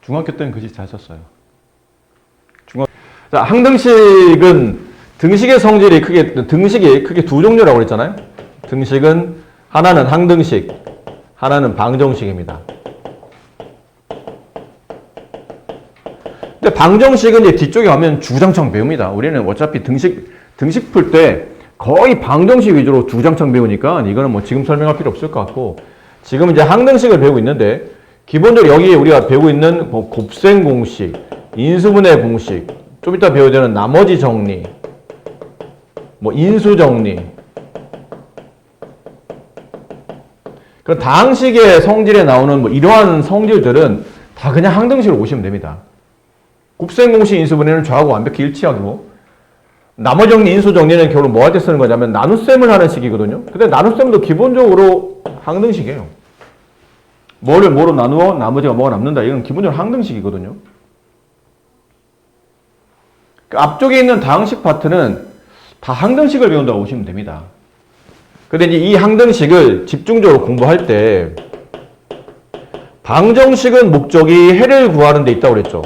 중학교 때는 글씨 잘 썼어요. 자, 항등식은 등식의 성질이 등식이 크게 두 종류라고 그랬잖아요. 등식은 하나는 항등식, 하나는 방정식입니다. 근데 방정식은 이제 뒤쪽에 가면 주구장창 배웁니다. 우리는 어차피 등식 풀 때 거의 방정식 위주로 주구장창 배우니까 이거는 뭐 지금 설명할 필요 없을 것 같고, 지금 이제 항등식을 배우고 있는데 기본적으로 여기에 우리가 배우고 있는 뭐 곱셈 공식, 인수분해 공식, 좀 이따 배워야 되는 나머지 정리, 뭐 인수 정리, 그런 다항식의 성질에 나오는 뭐 이러한 성질들은 다 그냥 항등식으로 보시면 됩니다. 곱셈 공식, 인수분해는 좌우가 완벽히 일치하고, 나머지 정리, 인수 정리는 결국 뭐 할 때 쓰는 거냐면 나눗셈을 하는 식이거든요. 근데 나눗셈도 기본적으로 항등식이에요. 뭐를 뭐로 나누어 나머지가 뭐가 남는다. 이건 기본적으로 항등식이거든요. 그 앞쪽에 있는 다항식 파트는 다 항등식을 배운다고 보시면 됩니다. 근데 이제 이 항등식을 집중적으로 공부할 때 방정식은 목적이 해를 구하는 데 있다고 그랬죠.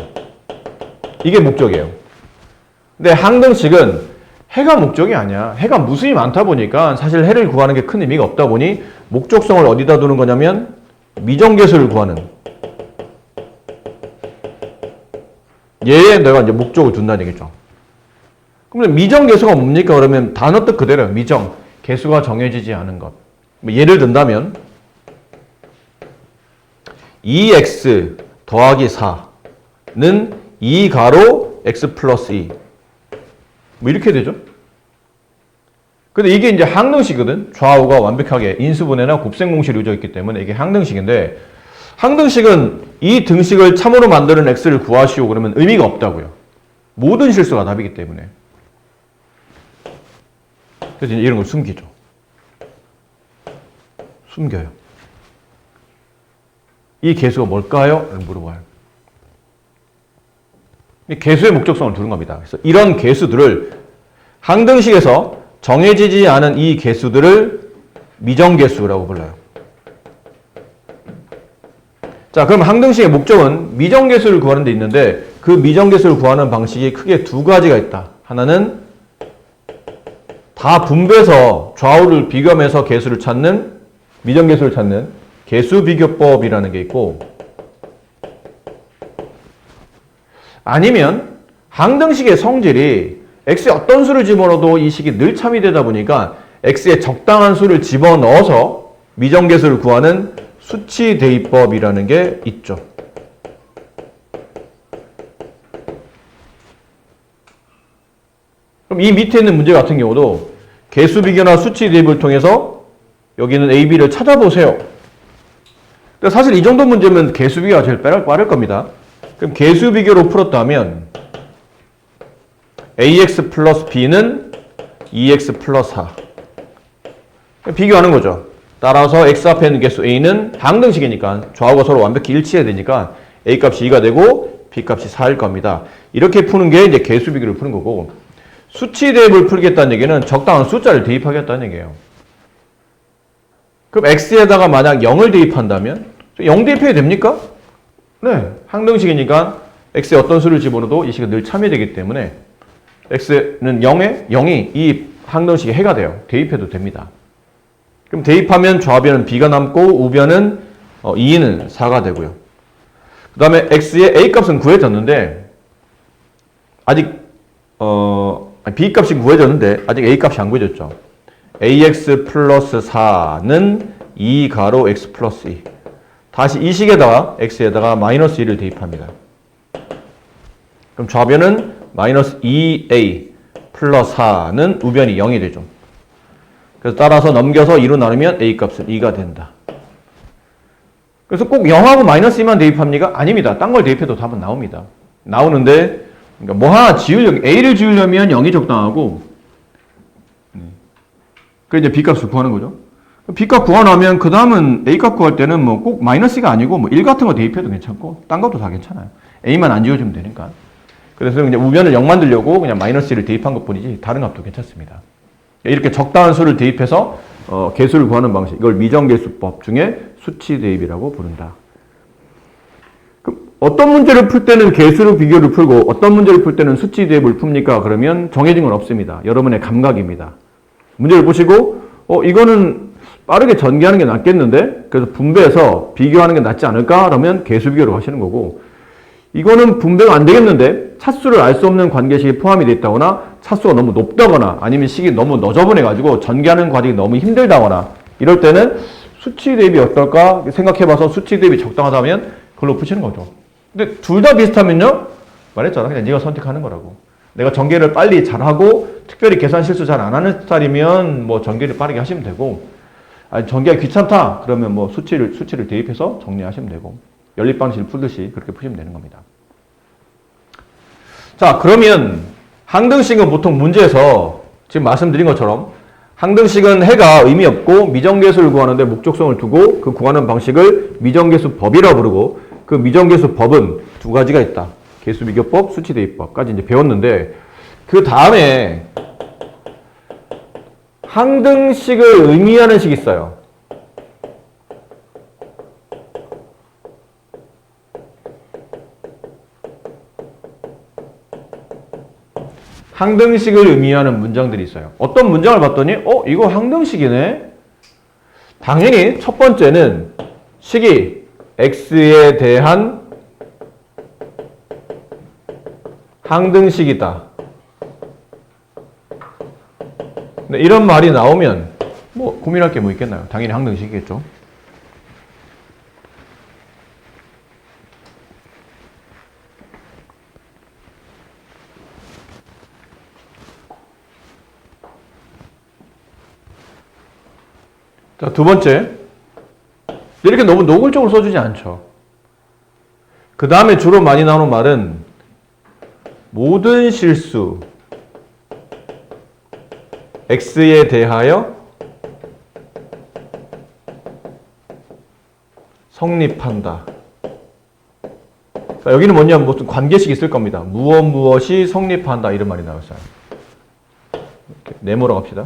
이게 목적이에요. 근데 항등식은 해가 목적이 아니야. 해가 무수히 많다 보니까 사실 해를 구하는 게 큰 의미가 없다 보니 목적성을 어디다 두는 거냐면 미정계수를 구하는, 얘에 내가 이제 목적을 둔다는 얘기죠. 그러면 미정계수가 뭡니까? 그러면 단어 뜻 그대로예요. 미정, 계수가 정해지지 않은 것. 예를 든다면 2x 더하기 4는 2가로 x 플러스 2. 뭐 이렇게 되죠. 근데 이게 이제 항등식이거든. 좌우가 완벽하게 인수분해나 곱셈 공식이 이루어져 있기 때문에 이게 항등식인데, 항등식은 이 등식을 참으로 만드는 x를 구하시오 그러면 의미가 없다고요. 모든 실수가 답이기 때문에. 그래서 이제 이런 걸 숨기죠. 숨겨요. 이 계수가 뭘까요? 물어봐요. 계수의 목적성을 두는 겁니다. 그래서 이런 계수들을 항등식에서 정해지지 않은 이 계수들을 미정계수라고 불러요. 자, 그럼 항등식의 목적은 미정계수를 구하는 데 있는데, 그 미정계수를 구하는 방식이 크게 두 가지가 있다. 하나는 다 분배해서 좌우를 비교하면서 계수를 찾는, 미정계수를 찾는 계수비교법이라는 게 있고, 아니면 항등식의 성질이 x에 어떤 수를 집어넣어도 이 식이 늘 참이되다 보니까 x에 적당한 수를 집어넣어서 미정계수를 구하는 수치대입법이라는 게 있죠. 그럼 이 밑에 있는 문제 같은 경우도 계수비교나 수치대입을 통해서 여기는 a, b를 찾아보세요. 사실 이 정도 문제면 계수비교가 제일 빠를 겁니다. 그럼 계수비교로 풀었다면 ax 플러스 b는 2x 플러스 4. 비교하는 거죠. 따라서 x 앞에 있는 개수 a는 항등식이니까 좌우가 서로 완벽히 일치해야 되니까 a 값이 2가 되고 b 값이 4일 겁니다. 이렇게 푸는 게 이제 계수비교를 푸는 거고, 수치 대입을 풀겠다는 얘기는 적당한 숫자를 대입하겠다는 얘기예요. 그럼 x에다가 만약 0을 대입한다면 0 대입해야 됩니까? 네, 항등식이니까 x에 어떤 수를 집어넣어도 이 식은 늘 참여되기 때문에 x는 0이 이 항등식의 해가 돼요. 대입해도 됩니다. 그럼 대입하면 좌변은 b가 남고 우변은 2는 4가 되고요. 그 다음에 x의 a 값은 구해졌는데 아직 b 값이 구해졌는데 아직 a 값이 안 구해졌죠. ax 플러스 4는 2가로 x 플러스 2. 다시 이 식에다가 x에다가 마이너스 1을 대입합니다. 그럼 좌변은 마이너스 2a 플러스 4는 우변이 0이 되죠. 그래서 따라서 넘겨서 2로 나누면 a 값은 2가 된다. 그래서 꼭 0하고 마이너스 2만 대입합니까? 아닙니다. 딴 걸 대입해도 답은 나옵니다. 나오는데 그러니까 뭐 하나 a를 지우려면 0이 적당하고, 그래서 이제 b 값을 구하는 거죠. b값 구하나면 그 다음은 a값 구할 때는 뭐 꼭 마이너스가 아니고 뭐 1 같은 거 대입해도 괜찮고 딴 것도 다 괜찮아요. a만 안 지워주면 되니까. 그래서 그냥 우변을 0 만들려고 그냥 마이너스 1을 대입한 것 뿐이지 다른 값도 괜찮습니다. 이렇게 적당한 수를 대입해서 계수를 구하는 방식, 이걸 미정계수법 중에 수치 대입이라고 부른다. 그럼 어떤 문제를 풀 때는 개수로 비교를 풀고 어떤 문제를 풀 때는 수치 대입을 풉니까? 그러면 정해진 건 없습니다. 여러분의 감각입니다. 문제를 보시고 이거는 빠르게 전개하는 게 낫겠는데? 그래서 분배해서 비교하는 게 낫지 않을까? 그러면 개수 비교를 하시는 거고 이거는 분배가 안 되겠는데? 차수를 알 수 없는 관계식이 포함이 되어 있다거나 차수가 너무 높다거나 아니면 식이 너무 너저분해가지고 전개하는 과정이 너무 힘들다거나 이럴 때는 수치 대입이 어떨까 생각해봐서 수치 대입이 적당하다면 그걸로 푸시는 거죠. 근데 둘 다 비슷하면요? 말했잖아. 그냥 네가 선택하는 거라고. 내가 전개를 빨리 잘하고 특별히 계산 실수 잘 안 하는 스타일이면 뭐 전개를 빠르게 하시면 되고 아니 전개가 귀찮다 그러면 뭐 수치를 대입해서 정리하시면 되고 연립방식을 풀듯이 그렇게 푸시면 되는 겁니다. 자 그러면 항등식은 보통 문제에서 지금 말씀드린 것처럼 항등식은 해가 의미 없고 미정계수를 구하는데 목적성을 두고 그 구하는 방식을 미정계수 법이라고 부르고 그 미정계수 법은 두 가지가 있다. 개수비교법, 수치대입법까지 이제 배웠는데 그 다음에 항등식을 의미하는 식이 있어요. 항등식을 의미하는 문장들이 있어요. 어떤 문장을 봤더니 이거 항등식이네? 당연히 첫 번째는 식이 x에 대한 항등식이다. 네, 이런 말이 나오면 뭐 고민할 게 뭐 있겠나요? 당연히 항등식이겠죠. 자, 두 번째. 이렇게 너무 노골적으로 써주지 않죠. 그 다음에 주로 많이 나오는 말은 모든 실수 x에 대하여 성립한다. 그러니까 여기는 뭐냐면 무슨 관계식이 있을 겁니다. 무엇이 성립한다 이런 말이 나왔어요. 이렇게 네모로 갑시다.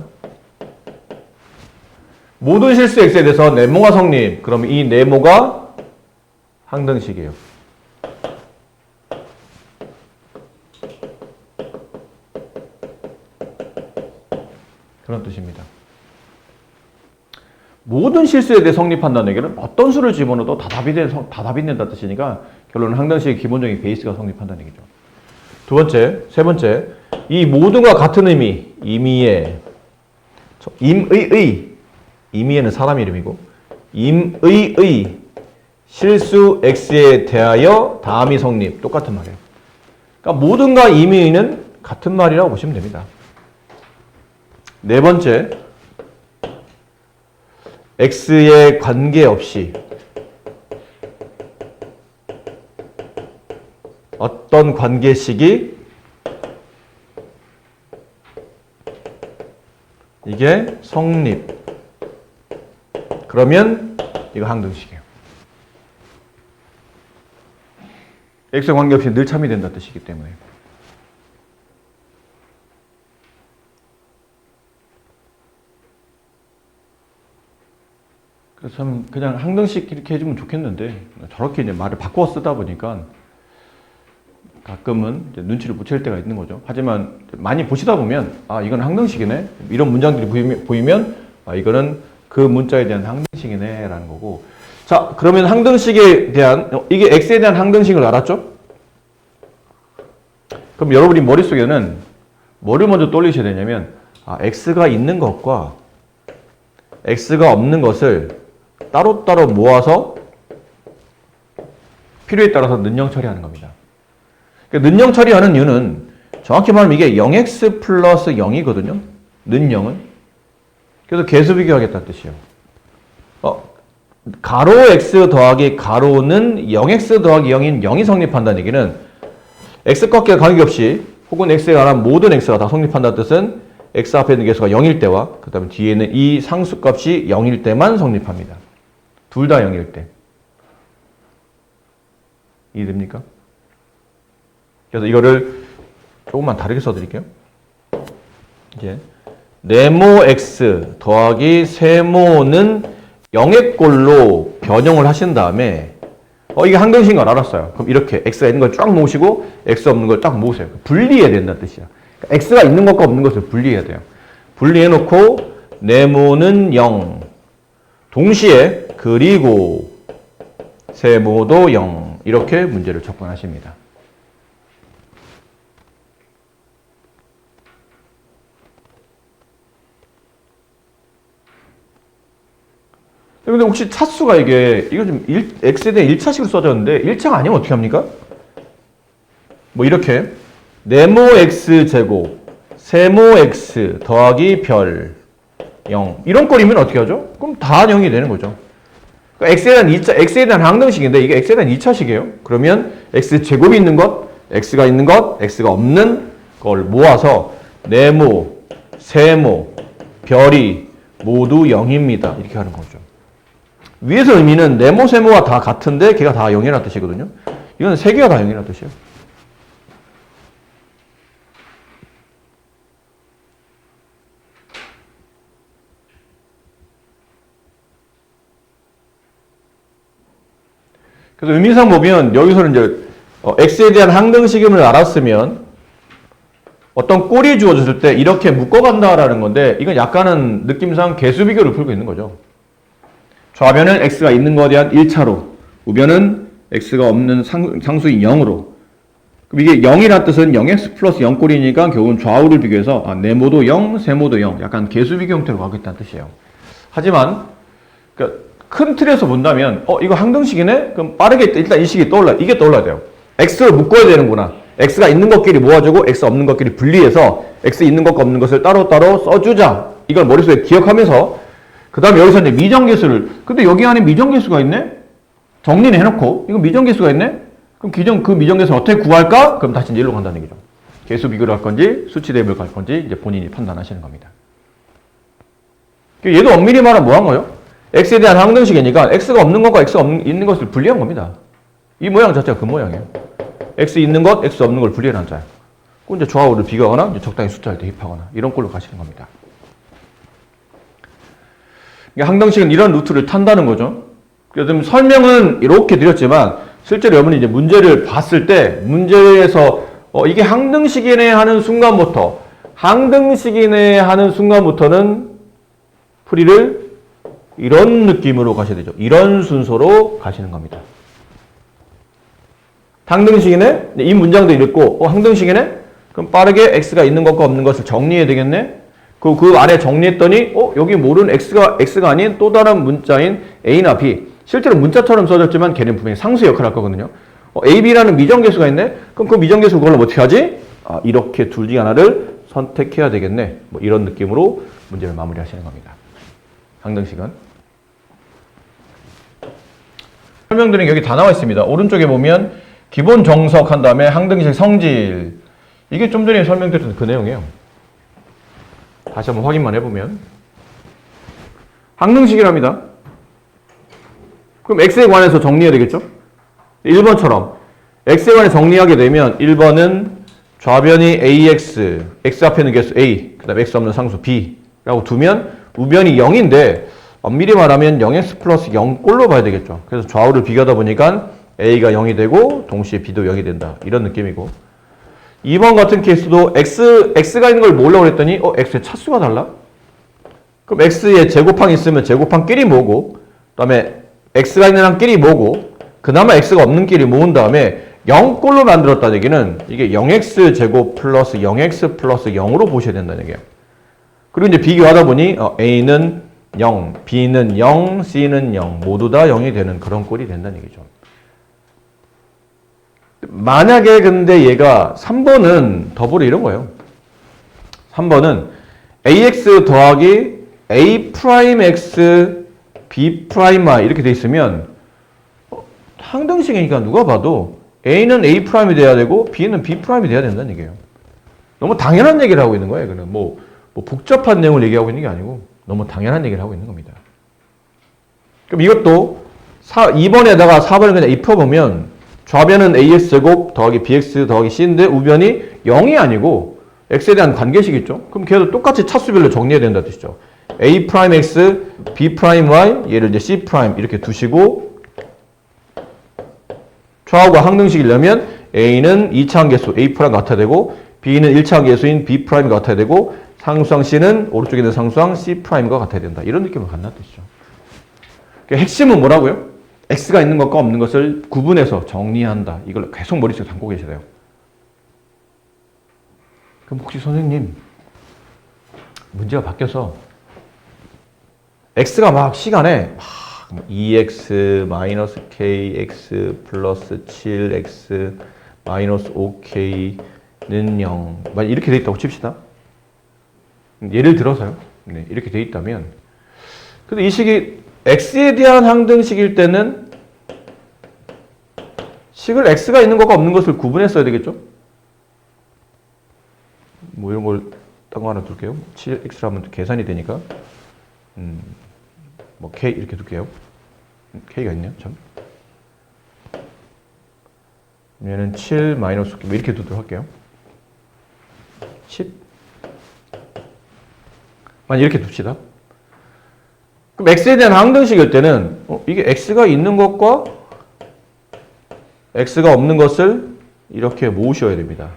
모든 실수 x에 대해서 네모가 성립. 그러면 이 네모가 항등식이에요. 그런 뜻입니다. 모든 실수에 대해 성립한다는 얘기는 어떤 수를 집어넣어도 다 답이 된다는 뜻이니까 결론은 항등식의 기본적인 베이스가 성립한다는 얘기죠. 세 번째, 이 모든과 같은 임의의 임의에는 사람 이름이고 임의의 실수 x에 대하여 다음이 성립. 똑같은 말이에요. 그러니까 모든과 임의는 같은 말이라고 보시면 됩니다. 네 번째, x에 관계없이 어떤 관계식이 이게 성립. 그러면 이거 항등식이에요. x에 관계없이 늘 참여된다는 뜻이기 때문에. 그래서 참 그냥 항등식 이렇게 해주면 좋겠는데 저렇게 이제 말을 바꿔 쓰다 보니까 가끔은 이제 눈치를 못 챌 때가 있는 거죠. 하지만 많이 보시다 보면 이건 항등식이네 이런 문장들이 보이면 이거는 그 문자에 대한 항등식이네 라는 거고. 자 그러면 항등식에 대한 이게 x에 대한 항등식을 알았죠? 그럼 여러분이 머릿속에는 뭐를 먼저 떠올리셔야 되냐면 x가 있는 것과 x가 없는 것을 따로따로 모아서 필요에 따라서 는영 처리하는 겁니다. 그러니까 는영 처리하는 이유는 정확히 말하면 이게 0x 플러스 0이거든요. 는영은. 그래서 개수 비교하겠다는 뜻이에요. 가로 x 더하기 가로는 0x 더하기 0인 0이 성립한다는 얘기는 x과 관계없이 혹은 x에 관한 모든 x가 다 성립한다는 뜻은 x 앞에 있는 개수가 0일 때와 그 다음에 뒤에 있는 이 상수값이 0일 때만 성립합니다. 둘 다 0일 때. 이해됩니까? 그래서 이거를 조금만 다르게 써드릴게요. 이제 네모 x 더하기 세모는 0의 꼴로 변형을 하신 다음에 이게 항등식인 걸 알았어요. 그럼 이렇게 x가 있는 걸 쫙 모으시고 x 없는 걸 딱 모으세요. 분리해야 된다는 뜻이야. 그러니까 x가 있는 것과 없는 것을 분리해야 돼요. 분리해놓고 네모는 0. 동시에 그리고 세모도 0. 이렇게 문제를 접근하십니다. 근데 혹시 차수가 이거 좀 x에 대한 1차식으로 써졌는데 1차가 아니면 어떻게 합니까? 뭐 이렇게 네모 x 제곱 세모 x 더하기 별 0 이런 꼴이면 어떻게 하죠? 그럼 다 0이 되는 거죠. 그러니까 x에 대한 항등식인데 이게 x에 대한 2차식이에요. 그러면 x 제곱이 있는 것, x가 있는 것, x가 없는 걸 모아서 네모, 세모, 별이 모두 0입니다. 이렇게 하는 거죠. 위에서 의미는 네모, 세모가 다 같은데 걔가 다 0이라는 뜻이거든요. 이건 세 개가 다 0이라는 뜻이에요. 그래서 의미상 보면 여기서는 이제 x에 대한 항등식임을 알았으면 어떤 꼴이 주어졌을 때 이렇게 묶어간다라는 건데 이건 약간은 느낌상 개수 비교를 풀고 있는 거죠. 좌변은 x가 있는 것에 대한 1차로, 우변은 x가 없는 상수인 0으로. 그럼 이게 0이라는 뜻은 0x 플러스 0꼴이니까 결국은 좌우를 비교해서 네모도 0, 세모도 0. 약간 개수 비교 형태로 가겠다는 뜻이에요. 하지만 그러니까 큰 틀에서 본다면 이거 항등식이네? 그럼 빠르게 일단 이 식이 이게 떠올라야 돼요. x를 묶어야 되는구나. x가 있는 것끼리 모아주고 x 없는 것끼리 분리해서 x 있는 것과 없는 것을 따로따로 써주자. 이걸 머릿속에 기억하면서 그 다음에 여기서 이제 미정계수를 근데 여기 안에 미정계수가 있네? 정리는 해놓고 이거 미정계수가 있네? 그럼 그 미정계수를 어떻게 구할까? 그럼 다시 이제 일로 간다는 얘기죠. 계수 비교를 할 건지 수치 대입을 갈 건지 이제 본인이 판단하시는 겁니다. 얘도 엄밀히 말하면 뭐 한 거예요? x에 대한 항등식이니까 x가 없는 것과 x가 있는 것을 분리한 겁니다. 이 모양 자체가 그 모양이에요. x 있는 것, x 없는 걸 분리해 놨잖아요. 그 이제 좌우를 비교하거나 이제 적당히 숫자를 대입하거나 이런 꼴로 가시는 겁니다. 항등식은 이런 루트를 탄다는 거죠. 그래서 설명은 이렇게 드렸지만 실제로 여러분이 이제 문제를 봤을 때 문제에서 이게 항등식이네 하는 순간부터는 풀이를 이런 느낌으로 가셔야 되죠. 이런 순서로 가시는 겁니다. 항등식이네? 이 문장도 읽고 항등식이네? 그럼 빠르게 x가 있는 것과 없는 것을 정리해야 되겠네? 그 안에 정리했더니 여기 모르는 x가 아닌 또 다른 문자인 a나 b 실제로 문자처럼 써졌지만 걔는 분명히 상수 역할을 할 거거든요. a, b라는 미정계수가 있네? 그럼 그 미정계수 그걸로 어떻게 하지? 이렇게 둘 중에 하나를 선택해야 되겠네. 뭐 이런 느낌으로 문제를 마무리하시는 겁니다. 항등식은. 설명드린 게 여기 다 나와 있습니다. 오른쪽에 보면 기본 정석 한 다음에 항등식 성질. 이게 좀 전에 설명드렸던 그 내용이에요. 다시 한번 확인만 해보면 항등식이랍니다. 그럼 x에 관해서 정리해야 되겠죠? 1번처럼 x에 관해 정리하게 되면 1번은 좌변이 ax, x 앞에 있는 개수 a, 그 다음에 x 없는 상수 b라고 두면 우변이 0인데 엄밀히 말하면 0x 플러스 0꼴로 봐야 되겠죠. 그래서 좌우를 비교하다 보니까 a가 0이 되고 동시에 b도 0이 된다. 이런 느낌이고 2번 같은 케이스도 x가 있는 걸 모으려고 했더니 x의 차수가 달라? 그럼 x의 제곱항이 있으면 제곱항끼리 모으고 그 다음에 x가 있는 항끼리 모으고 그나마 x가 없는 끼리 모은 다음에 0꼴로 만들었다는 얘기는 이게 0x 제곱 플러스 0x 플러스 0으로 보셔야 된다는 얘기예요. 그리고 이제 비교하다 보니 a는 0, b는 0, c는 0 모두 다 0이 되는 그런 꼴이 된다는 얘기죠. 만약에 근데 얘가 3번은 더블이 이런 거예요. 3번은 ax 더하기 a 프라임 x b 프라임 y 이렇게 돼 있으면 항등식이니까 누가 봐도 a는 a 프라임이 돼야 되고 b는 b 프라임이 돼야 된다는 얘기예요. 너무 당연한 얘기를 하고 있는 거예요. 그는 뭐 복잡한 내용을 얘기하고 있는 게 아니고 너무 당연한 얘기를 하고 있는 겁니다. 그럼 이것도 2번에다가 4번을 그냥 입혀보면 좌변은 ax제곱 더하기 bx 더하기 c인데 우변이 0이 아니고 x에 대한 관계식 있죠? 그럼 걔도 똑같이 차수별로 정리해야 된다는 뜻이죠. a 프라임 x, b 프라임 y 얘를 이제 c 프라임 이렇게 두시고 좌우가 항등식이려면 A는 2차 항계수 A' 같아야 되고 B는 1차 항계수인 B' 같아야 되고 상수항 C는 오른쪽에 있는 상수항 C'가 같아야 된다. 이런 느낌을 갖는 뜻이죠. 그러니까 핵심은 뭐라고요? X가 있는 것과 없는 것을 구분해서 정리한다. 이걸 계속 머릿속에 담고 계시래요. 그럼 혹시 선생님 문제가 바뀌어서 X가 막 시간에 2x 마이너스 kx 플러스 7x 마이너스 5k는 0 이렇게 돼 있다고 칩시다. 예를 들어서요. 네, 이렇게 돼 있다면 근데 이 식이 x에 대한 항등식일 때는 식을 x가 있는 것과 없는 것을 구분했어야 되겠죠? 뭐 이런 걸 딴 거 하나 둘게요. 7x라면 계산이 되니까 뭐 k 이렇게 둘게요. k가 있네요. 참. 얘는 7 마이너스 뭐 이렇게 두도록 할게요. 10 이렇게 둡시다. 그럼 x에 대한 항등식일 때는 이게 x가 있는 것과 x가 없는 것을 이렇게 모으셔야 됩니다.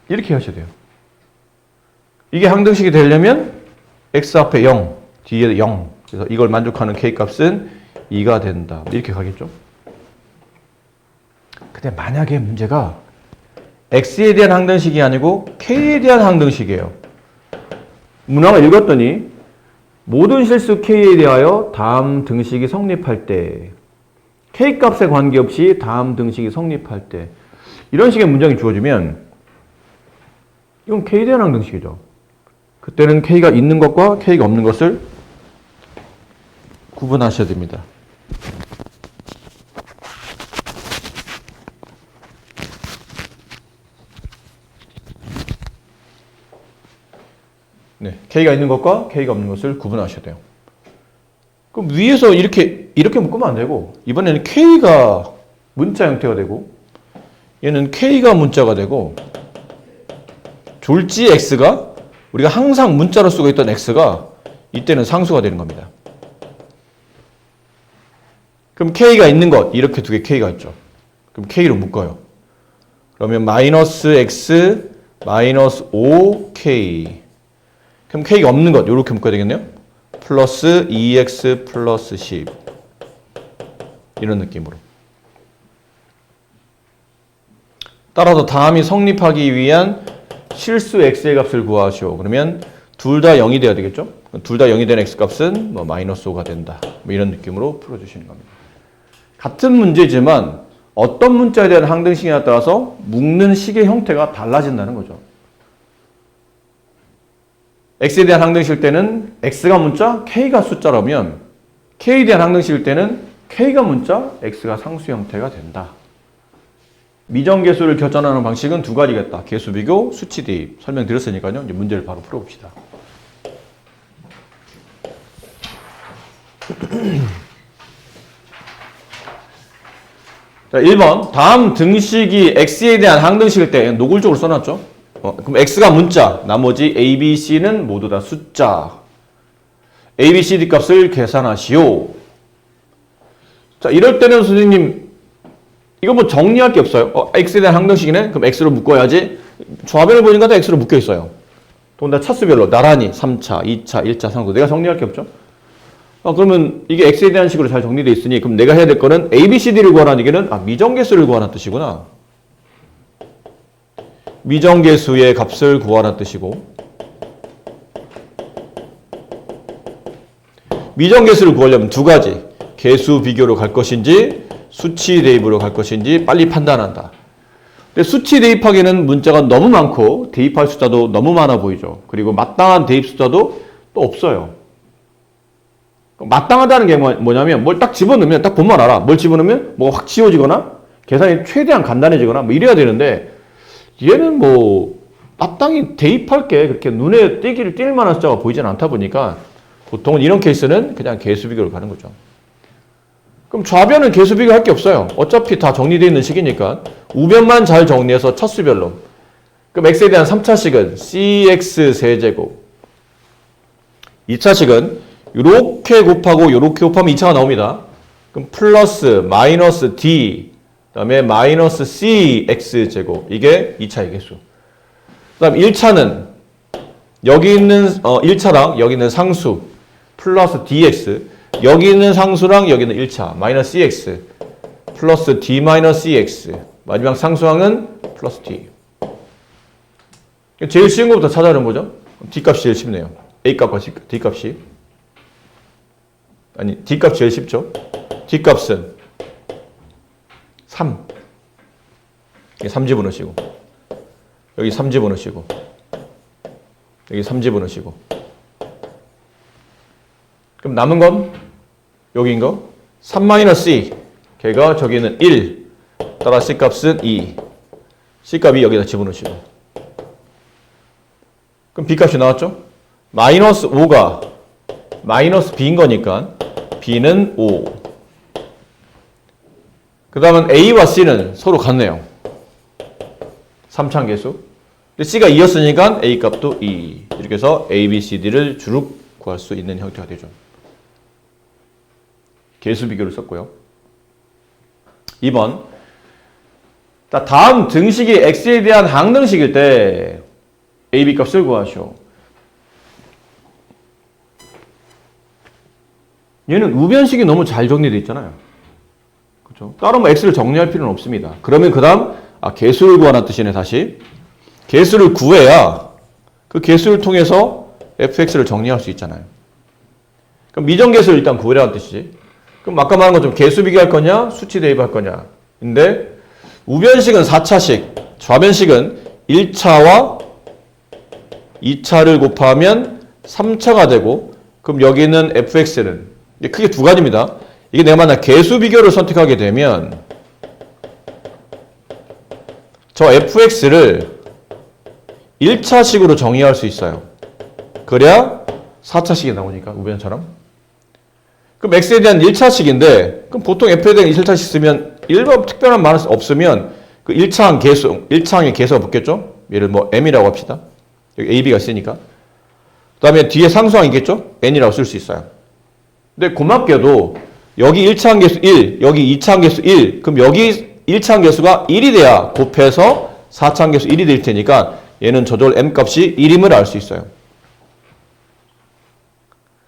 이렇게 하셔야 돼요. 이게 항등식이 되려면 x 앞에 0, 뒤에 0. 그래서 이걸 만족하는 k값은 2가 된다. 이렇게 가겠죠. 근데 만약에 문제가 x에 대한 항등식이 아니고 k에 대한 항등식이에요. 문항을 읽었더니 모든 실수 k에 대하여 다음 등식이 성립할 때 k값에 관계없이 다음 등식이 성립할 때 이런 식의 문장이 주어지면 이건 k에 대한 항등식이죠. 그때는 k가 있는 것과 k가 없는 것을 구분하셔야 됩니다. 네, k가 있는 것과 k가 없는 것을 구분하셔야 돼요. 그럼 위에서 이렇게 묶으면 안 되고 이번에는 k가 문자 형태가 되고 얘는 k가 문자가 되고 졸지 x가 우리가 항상 문자로 쓰고 있던 x가 이때는 상수가 되는 겁니다. 그럼 k가 있는 것 이렇게 두 개 k가 있죠. 그럼 k로 묶어요. 그러면 마이너스 x 마이너스 5k 그럼 k가 없는 것 이렇게 묶어야 되겠네요. 플러스 2x 플러스 10 이런 느낌으로. 따라서 다음이 성립하기 위한 실수 x의 값을 구하시오. 그러면 둘 다 0이 돼야 되겠죠? 둘 다 0이 된 x값은 뭐 마이너스 5가 된다. 뭐 이런 느낌으로 풀어주시는 겁니다. 같은 문제지만 어떤 문자에 대한 항등식이냐에 따라서 묶는 식의 형태가 달라진다는 거죠. x에 대한 항등식일 때는 x가 문자, k가 숫자라면 k에 대한 항등식일 때는 k가 문자, x가 상수 형태가 된다. 미정계수를 결정하는 방식은 두 가지겠다. 계수 비교, 수치 대입. 설명드렸으니까요. 이제 문제를 바로 풀어봅시다. 자, 1번. 다음 등식이 x에 대한 항등식일 때 노골적으로 써놨죠. 그럼 x가 문자, 나머지 a, b, c는 모두 다 숫자. a, b, c, d 값을 계산하시오. 자, 이럴 때는 선생님 이거 뭐 정리할 게 없어요. x에 대한 항등식이네? 그럼 x로 묶어야지. 좌변을 보니까 다 x로 묶여 있어요. 더군다나 차수별로 나란히 3차, 2차, 1차, 3차. 내가 정리할 게 없죠? 그러면 이게 x에 대한 식으로 잘 정리되어 있으니 그럼 내가 해야 될 거는 a, b, c, d를 구하라는 얘기는 미정계수를 구하라는 뜻이구나. 미정계수의 값을 구하라는 뜻이고 미정계수를 구하려면 두 가지. 계수 비교로 갈 것인지 수치 대입으로 갈 것인지 빨리 판단한다. 근데 수치 대입하기에는 문자가 너무 많고 대입할 숫자도 너무 많아 보이죠. 그리고 마땅한 대입 숫자도 또 없어요. 마땅하다는 게 뭐냐면 뭘 딱 집어넣으면 딱 보면 알아. 뭘 집어넣으면 뭐가 확 지워지거나 계산이 최대한 간단해지거나 뭐 이래야 되는데 얘는 뭐 마땅히 대입할 게 그렇게 눈에 띌 만한 숫자가 보이진 않다 보니까 보통은 이런 케이스는 그냥 계수 비교로 가는 거죠. 그럼 좌변은 계수 비교할 게 없어요. 어차피 다 정리되어 있는 식이니까 우변만 잘 정리해서 차수별로. 그럼 x에 대한 3차식은 cx 세제곱 2차식은 요렇게 곱하고 요렇게 곱하면 2차가 나옵니다. 그럼 플러스 마이너스 D 그다음에 마이너스 CX 제곱 이게 2차의 개수. 그다음 1차는 여기 있는 1차랑 여기 있는 상수 플러스 DX 여기 있는 상수랑 여기 있는 1차 마이너스 CX 플러스 D 마이너스 CX 마지막 상수항은 플러스 D. 제일 쉬운 것부터 찾아내는 거죠. D 값이 제일 쉽네요. A 값과 D 값이. 아니 D 값이 제일 쉽죠. D 값은 3. 여기 3집어넣으시고 여기 3집어넣으시고 여기 3집어넣으시고 그럼 남은 건 여기인 거 3-C 걔가 저기는 1 따라 C 값은 2 C 값이 여기다 집어넣으시고 그럼 B 값이 나왔죠? 마이너스 5가 마이너스 B인 거니까 B는 5 그 다음은 A와 C는 서로 같네요 3차항 개수 근데 C가 2였으니까 A 값도 2 이렇게 해서 A, B, C, D를 주룩 구할 수 있는 형태가 되죠 개수 비교를 썼고요 2번 자, 다음 등식이 x에 대한 항등식일 때 a, b 값을 구하시오. 얘는 우변식이 너무 잘 정리되어 있잖아요. 그렇죠? 따로 뭐 x를 정리할 필요는 없습니다. 그러면 그 다음 개수를 구하는 뜻이네 다시. 개수를 구해야 그 개수를 통해서 fx를 정리할 수 있잖아요. 그럼 미정개수를 일단 구하라는 뜻이지. 그럼 아까 말한 것처럼 개수 비교할 거냐 수치 대입할 거냐. 근데 우변식은 4차식, 좌변식은 1차와 2차를 곱하면 3차가 되고 그럼 여기는 fx는 크게 두 가지입니다. 이게 내가 만약 개수 비교를 선택하게 되면 저 fx를 1차식으로 정의할 수 있어요. 그래야 4차식이 나오니까 우변처럼. 그럼 x에 대한 1차식인데 그럼 보통 f에 대한 1차식 쓰면 일반 특별한 말은 없으면 그 1차항 개수, 1차항의 개수가 붙겠죠? 예를 뭐 m이라고 합시다. 여기 a, b가 있으니까. 그 다음에 뒤에 상수항이겠죠? n이라고 쓸 수 있어요. 근데 고맙게도 여기 1차항 개수 1, 여기 2차항 개수 1, 그럼 여기 1차항 개수가 1이 돼야 곱해서 4차항 개수 1이 될 테니까 얘는 저절 m 값이 1임을 알 수 있어요.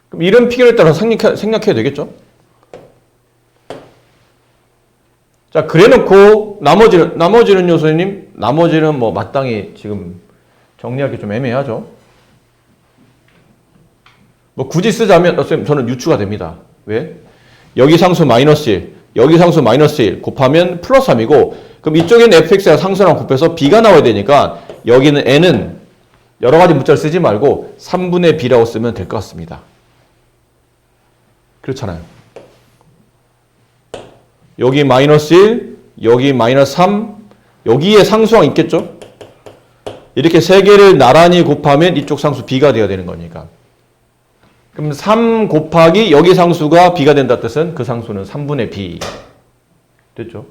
그럼 이런 피겨에 따라서 생략해야 되겠죠? 자, 그래 놓고 나머지는 요소님, 나머지는 뭐 마땅히 지금 정리하기 좀 애매하죠. 뭐 굳이 쓰자면 선생님 저는 유추가 됩니다. 왜? 여기 상수 마이너스 1, 여기 상수 마이너스 1 곱하면 플러스 3이고 그럼 이쪽에는 fx가 상수랑 곱해서 b가 나와야 되니까 여기는 n은 여러 가지 문자를 쓰지 말고 3분의 b라고 쓰면 될 것 같습니다. 그렇잖아요. 여기 마이너스 1, 여기 마이너스 3, 여기에 상수항 있겠죠? 이렇게 세 개를 나란히 곱하면 이쪽 상수 b가 되어야 되는 거니까. 그럼 3 곱하기 여기 상수가 b가 된다 뜻은 그 상수는 3분의 b. 됐죠?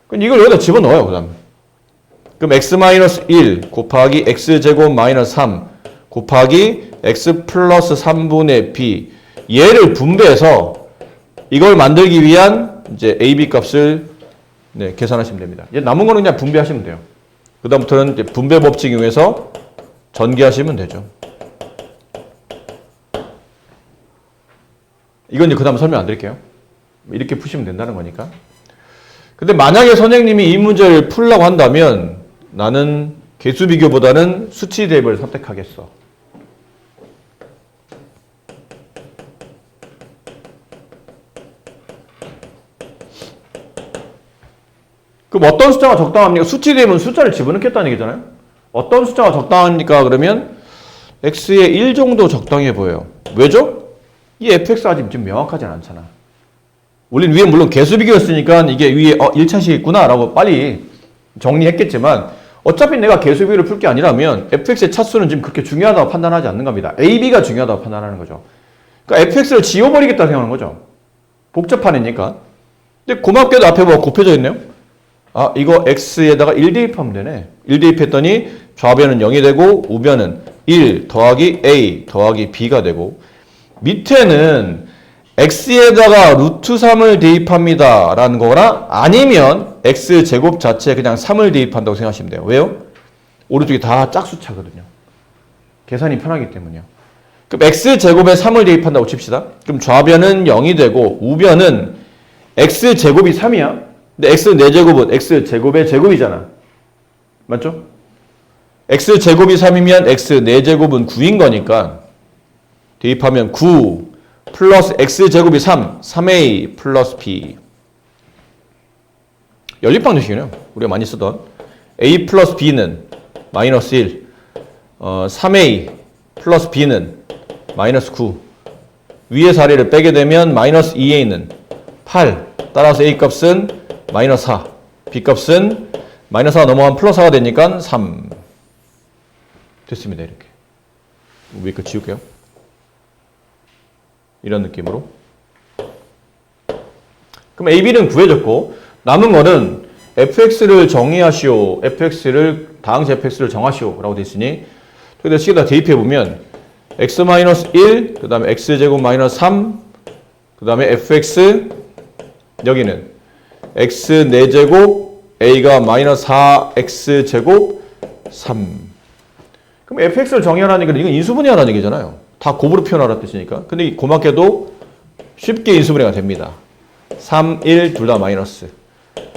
그럼 이걸 여기다 집어넣어요, 그 다음. 그럼 x-1 곱하기 x제곱 마이너스 3 곱하기 x 플러스 3분의 b. 얘를 분배해서 이걸 만들기 위한 이제 a, b 값을 계산하시면 됩니다. 이제 남은 거는 그냥 분배하시면 돼요. 그 다음부터는 이제 분배 법칙 이용해서 전개하시면 되죠. 이건 이제 그 다음 설명 안 드릴게요. 이렇게 푸시면 된다는 거니까. 근데 만약에 선생님이 이 문제를 풀려고 한다면 나는 개수 비교보다는 수치 대입을 선택하겠어. 그럼 어떤 숫자가 적당합니까? 수치 대입은 숫자를 집어넣겠다는 얘기잖아요. 어떤 숫자가 적당합니까? 그러면 x의 1 정도 적당해 보여요. 왜죠? 이 fx가 지금 명확하진 않잖아. 우린 위에 물론 개수 비교였으니까 이게 위에 1차식이 있구나 라고 빨리 정리했겠지만 어차피 내가 개수 비교를 풀 게 아니라면 fx의 차수는 지금 그렇게 중요하다고 판단하지 않는 겁니다. a, b가 중요하다고 판단하는 거죠. 그러니까 fx를 지워버리겠다 생각하는 거죠. 복잡한 애니까. 근데 고맙게도 앞에 뭐가 곱해져 있네요. 이거 x에다가 1 대입하면 되네. 1 대입했더니 좌변은 0이 되고 우변은 1 더하기 a 더하기 b가 되고 밑에는 x에다가 루트 3을 대입합니다 라는 거나 아니면 x제곱 자체에 그냥 3을 대입한다고 생각하시면 돼요. 왜요? 오른쪽이 다 짝수차거든요. 계산이 편하기 때문이요. 그럼 x제곱에 3을 대입한다고 칩시다. 그럼 좌변은 0이 되고 우변은 x제곱이 3이야. 근데 x 4제곱은 x제곱의 제곱이잖아. 맞죠? x제곱이 3이면 x 4제곱은 9인 거니까 대입하면 9 플러스 x제곱이 3, 3a 플러스 b. 연립방정식이네요. 우리가 많이 쓰던 a 플러스 b는 마이너스 1, 3a 플러스 b는 마이너스 9. 위에서 아래를 빼게 되면 마이너스 2a는 8. 따라서 a 값은 마이너스 4. b 값은 마이너스 4 넘어가면 플러스 4가 되니까 3. 됐습니다. 이렇게. 위에 거 지울게요. 이런 느낌으로. 그럼 AB는 구해졌고 남은 거는 fx를 정의하시오. fx를 다항식 fx를 정하시오 라고 되어 있으니 여기다 식에다 대입해보면 x-1 그 다음에 x제곱 마이너스 3 그 다음에 fx 여기는 x 4제곱 a가 마이너스 4x제곱 3. 그럼 fx를 정의하라니까 이건 인수분해하라는 얘기잖아요. 다 곱으로 표현하라는 뜻이니까. 근데 고맙게도 쉽게 인수분해가 됩니다. 3, 1 둘 다 마이너스.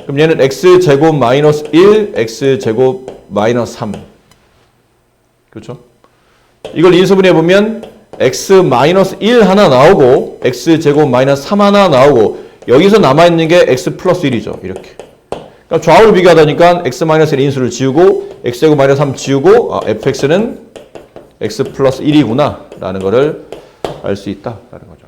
그럼 얘는 x제곱 마이너스 1, x제곱 마이너스 3. 그렇죠? 이걸 인수분해해보면 x 마이너스 1 하나 나오고 x제곱 마이너스 3 하나 나오고 여기서 남아있는 게 x 플러스 1이죠. 이렇게. 그러니까 좌우를 비교하다니까 x 마이너스 1 인수를 지우고 x제곱 마이너스 3 지우고 fx는 x 플러스 1이구나 라는 거를 알 수 있다 라는 거죠.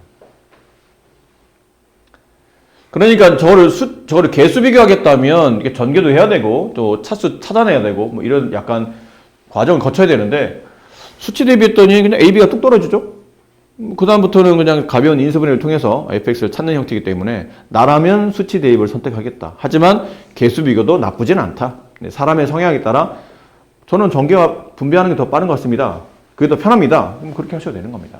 그러니까 저거를 개수 비교하겠다면 이게 전개도 해야 되고 또 차수 찾아내야 되고 뭐 이런 약간 과정을 거쳐야 되는데 수치 대비했더니 그냥 AB가 뚝 떨어지죠. 그 다음부터는 그냥 가벼운 인수분해를 통해서 fx를 찾는 형태이기 때문에 나라면 수치 대입을 선택하겠다. 하지만 개수 비교도 나쁘진 않다. 사람의 성향에 따라 저는 전개와 분배하는 게 더 빠른 것 같습니다. 그게 더 편합니다. 그렇게 하셔도 되는 겁니다.